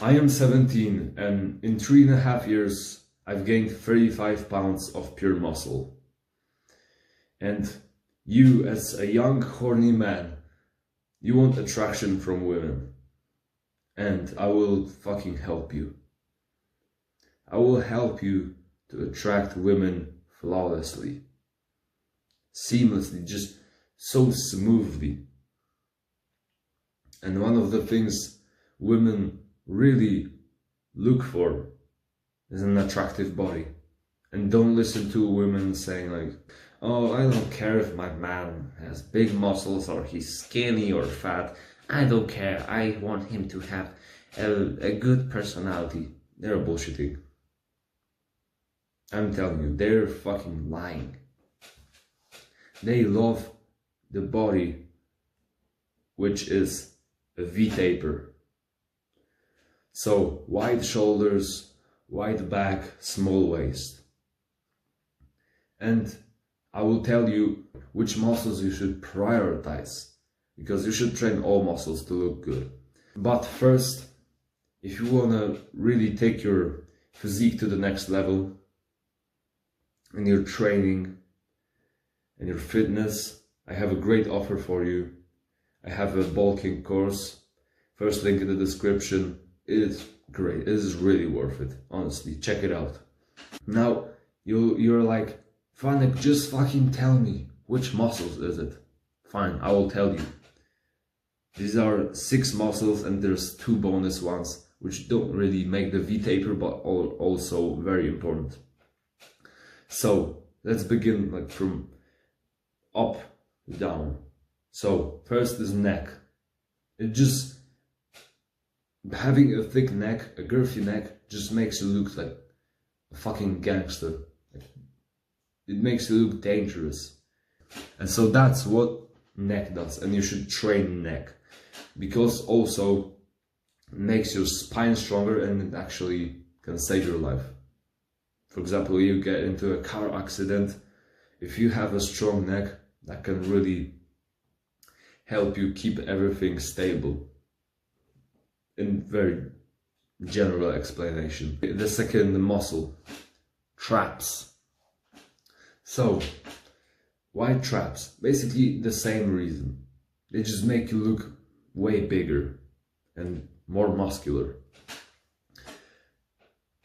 I am 17 and in 3.5 years I've gained 35 pounds of pure muscle. And you, as a young horny man, you want attraction from women. And I will fucking help you. I will help you to attract women flawlessly, seamlessly, just so smoothly. And one of the things women really look for is an attractive body. And don't listen to women saying like, oh, I don't care if my man has big muscles or he's skinny or fat. I don't care. I want him to have a good personality. They're bullshitting. I'm telling you, they're fucking lying. They love the body, which is a V-taper. So, wide shoulders, wide back, small waist. And I will tell you which muscles you should prioritize, because you should train all muscles to look good. But first, if you want to really take your physique to the next level, in your training and your fitness, I have a great offer for you. I have a bulking course. First link in the description. It is great. It is really worth it. Honestly, check it out. Now, you're like, Vanek, just fucking tell me which muscles is it. Fine, I will tell you. These are 6 muscles and there's 2 bonus ones, which don't really make the V-taper, but also very important. So let's begin like from up down. So first is neck. It just, having a thick neck, a girthy neck, just makes you look like a fucking gangster. It makes you look dangerous. And so that's what neck does, and you should train neck, because also makes your spine stronger and it actually can save your life. For example, you get into a car accident, if you have a strong neck, that can really help you keep everything stable. In very general explanation. The second muscle, traps. So, why traps? Basically the same reason. They just make you look way bigger and more muscular.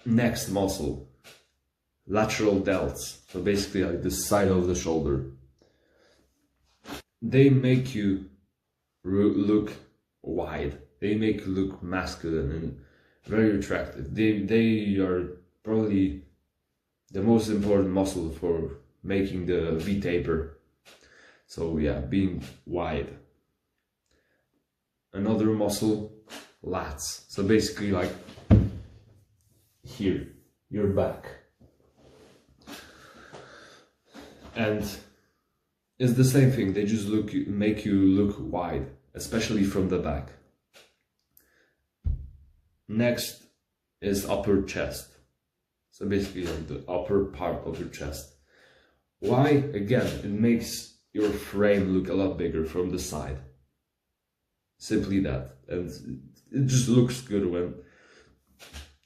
Next muscle, lateral delts. So basically like the side of the shoulder. They make you look wide. They make you look masculine and very attractive. They are probably the most important muscle for making the V-taper. So yeah, being wide. Another muscle, lats. So basically like here, your back. And it's the same thing, they just make you look wide, especially from the back. Next is upper chest. So basically like the upper part of your chest. Why? Again, it makes your frame look a lot bigger from the side. Simply that. And it just looks good when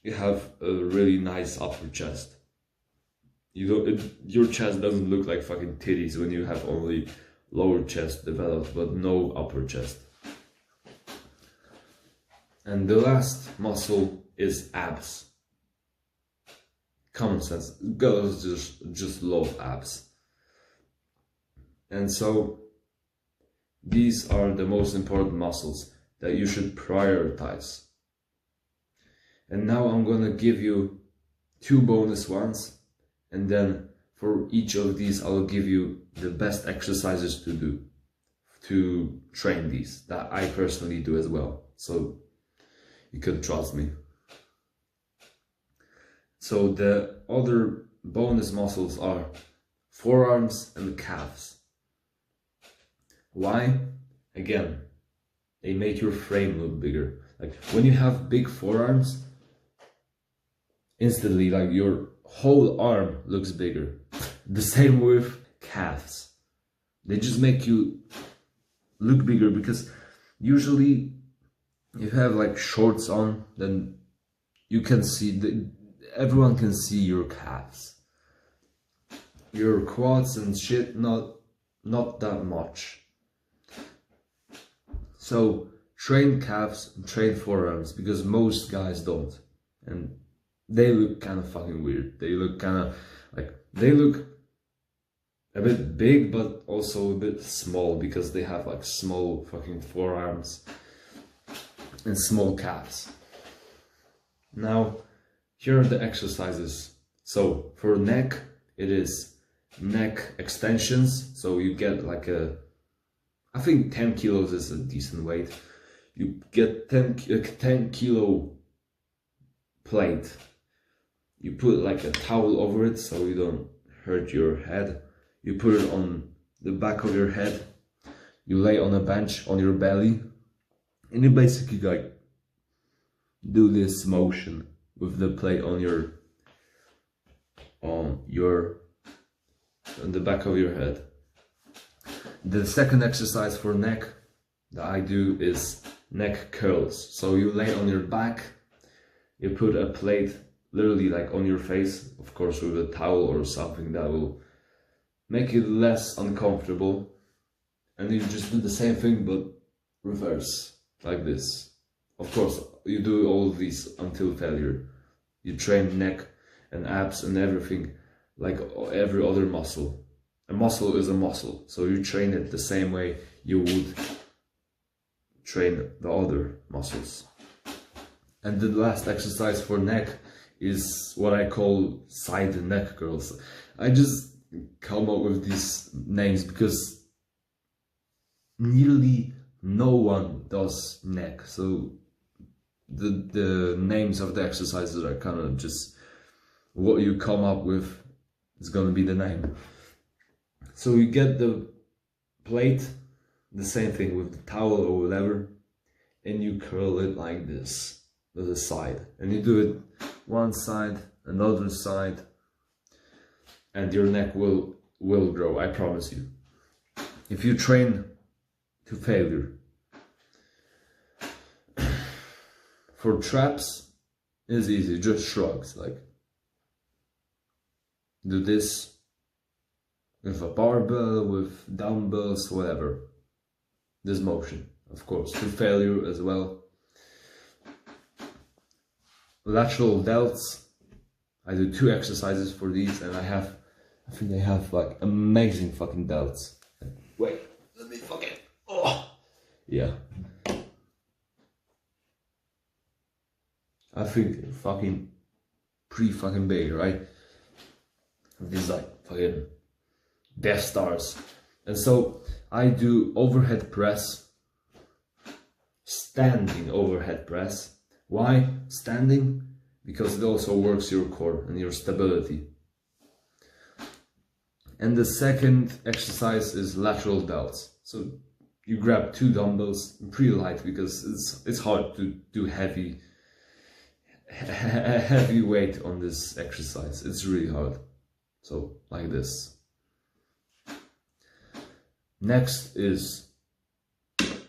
you have a really nice upper chest. Your chest doesn't look like fucking titties when you have only lower chest developed but no upper chest. And the last muscle is abs. Common sense. Girls just love abs. And so these are the most important muscles that you should prioritize. And now I'm gonna give you 2 bonus ones, and then for each of these I'll give you the best exercises to do to train these, that I personally do as well, so you can trust me. So the other bonus muscles are forearms and calves. Why? Again, they make your frame look bigger. Like when you have big forearms, instantly like your whole arm looks bigger. The same with calves. They just make you look bigger, because usually if you have like shorts on, then you can see everyone can see your calves. Your quads and shit, not that much. So train calves and train forearms, because most guys don't, and they look kind of fucking weird. They look kind of like, they look a bit big but also a bit small, because they have like small fucking forearms and small calves. Now here are the exercises. So for neck, it is neck extensions. So you get like I think 10 kilos is a decent weight. You get 10 kilo plate. You put like a towel over it so you don't hurt your head. You put it on the back of your head. You lay on a bench on your belly, and you basically like do this motion with the plate on the back of your head. The second exercise for neck that I do is neck curls. So you lay on your back, you put a plate literally like on your face, of course with a towel or something that will make it less uncomfortable, and you just do the same thing but reverse, like this. Of course you do all of these until failure. You train neck and abs and everything like every other muscle. A muscle is a muscle, so you train it the same way you would train the other muscles. And the last exercise for neck is what I call side neck curls. I just come up with these names because nearly no one does neck, so the names of the exercises are kind of just what you come up with is gonna be the name. So you get the plate, the same thing with the towel or whatever, and you curl it like this to the side, and you do it one side, another side, and your neck will grow, I promise you, if you train to failure. For traps, it's easy, just shrugs, like do this with a barbell, with dumbbells, whatever. This motion, of course, to failure as well. Lateral delts, I do 2 exercises for these, and I think they have like amazing fucking delts. Wait, let me fucking, oh, yeah. I think fucking pretty fucking big, right? These like fucking Death Stars. And so I do overhead press, standing overhead press. Why standing? Because it also works your core and your stability. And the second exercise is lateral delts. So you grab 2 dumbbells, pretty light, because it's hard to do heavy weight on this exercise. It's really hard. So like this. Next is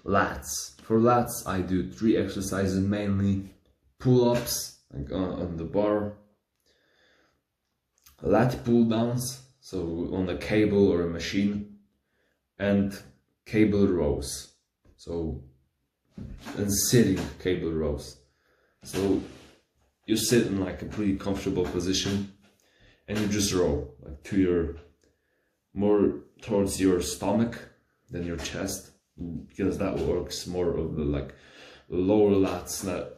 lats. For lats I do 3 exercises mainly: pull-ups like on the bar, lat pull downs, so on a cable or a machine, and cable rows, so and sitting cable rows. So you sit in like a pretty comfortable position and you just row like to your, more towards your stomach than your chest, because that works more of the like lower lats that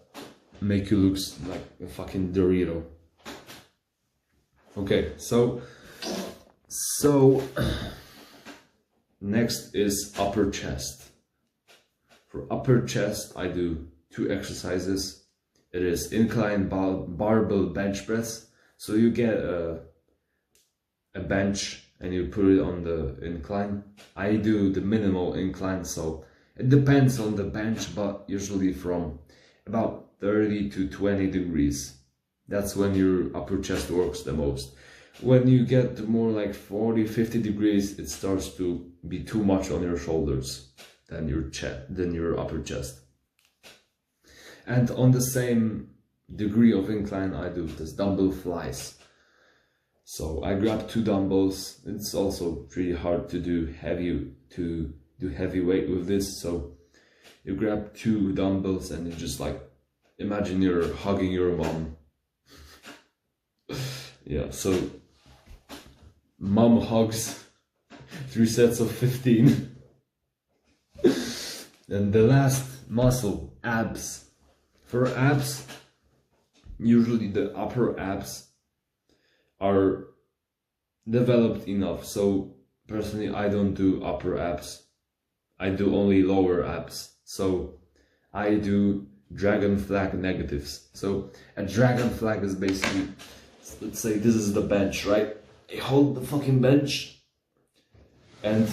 make you look like a fucking Dorito. Okay, so next is upper chest. For upper chest I do 2 exercises. It is incline barbell bench press. So you get a bench and you put it on the incline. I do the minimal incline, so it depends on the bench, but usually from about 30 to 20 degrees. That's when your upper chest works the most. When you get more like 40-50 degrees, it starts to be too much on your shoulders than your upper chest. And on the same degree of incline I do this dumbbell flies. So I grab 2 dumbbells. It's also pretty hard to do heavy weight with this, so you grab 2 dumbbells and you just like imagine you're hugging your mom. Yeah, so mom hugs, 3 sets of 15. And the last muscle, abs. For abs, usually the upper abs are developed enough. So personally, I don't do upper abs. I do only lower abs. So I do dragon flag negatives. So a dragon flag is basically, let's say this is the bench, right? I hold the fucking bench and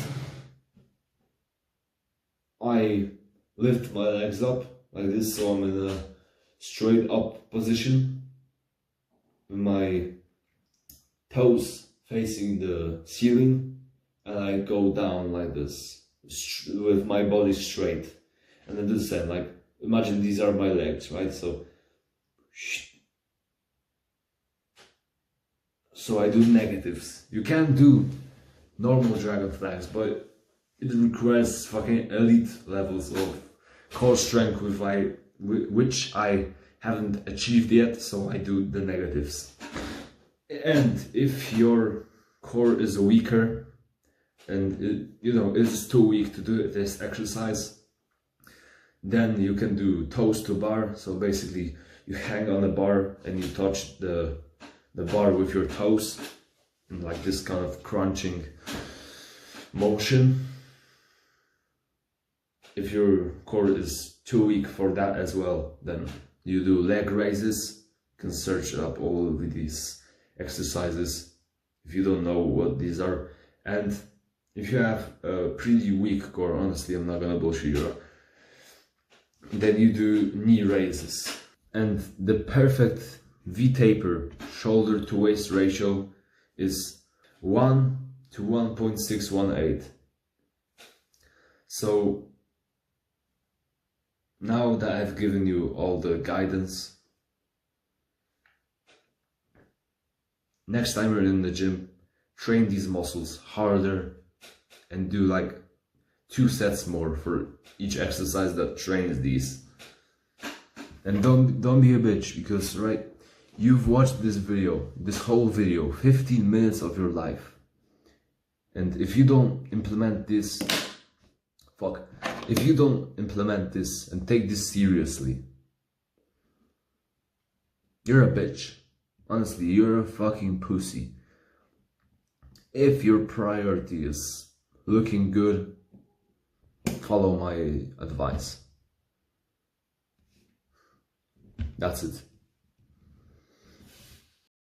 I lift my legs up like this, so I'm in a straight up position with my toes facing the ceiling, and I go down like this with my body straight, and I do the same. Like imagine these are my legs, right? So I do negatives. You can do normal dragon flags, but it requires fucking elite levels of core strength which I haven't achieved yet, so I do the negatives. And if your core is weaker and it's too weak to do this exercise, then you can do toes to bar. So basically you hang on a bar and you touch the bar with your toes in like this kind of crunching motion. If your core is too weak for that as well, then you do leg raises. You can search up all of these exercises if you don't know what these are. And if you have a pretty weak core, honestly, I'm not gonna bullshit you, then you do knee raises. And the perfect V-taper shoulder to waist ratio is 1 to 1.618. So now that I've given you all the guidance, next time you're in the gym, train these muscles harder and do like 2 sets more for each exercise that trains these. And don't be a bitch, because right, you've watched this whole video, 15 minutes of your life. And if you don't implement this, if you don't implement this and take this seriously, you're a bitch. Honestly, you're a fucking pussy. If your priority is looking good, follow my advice. That's it.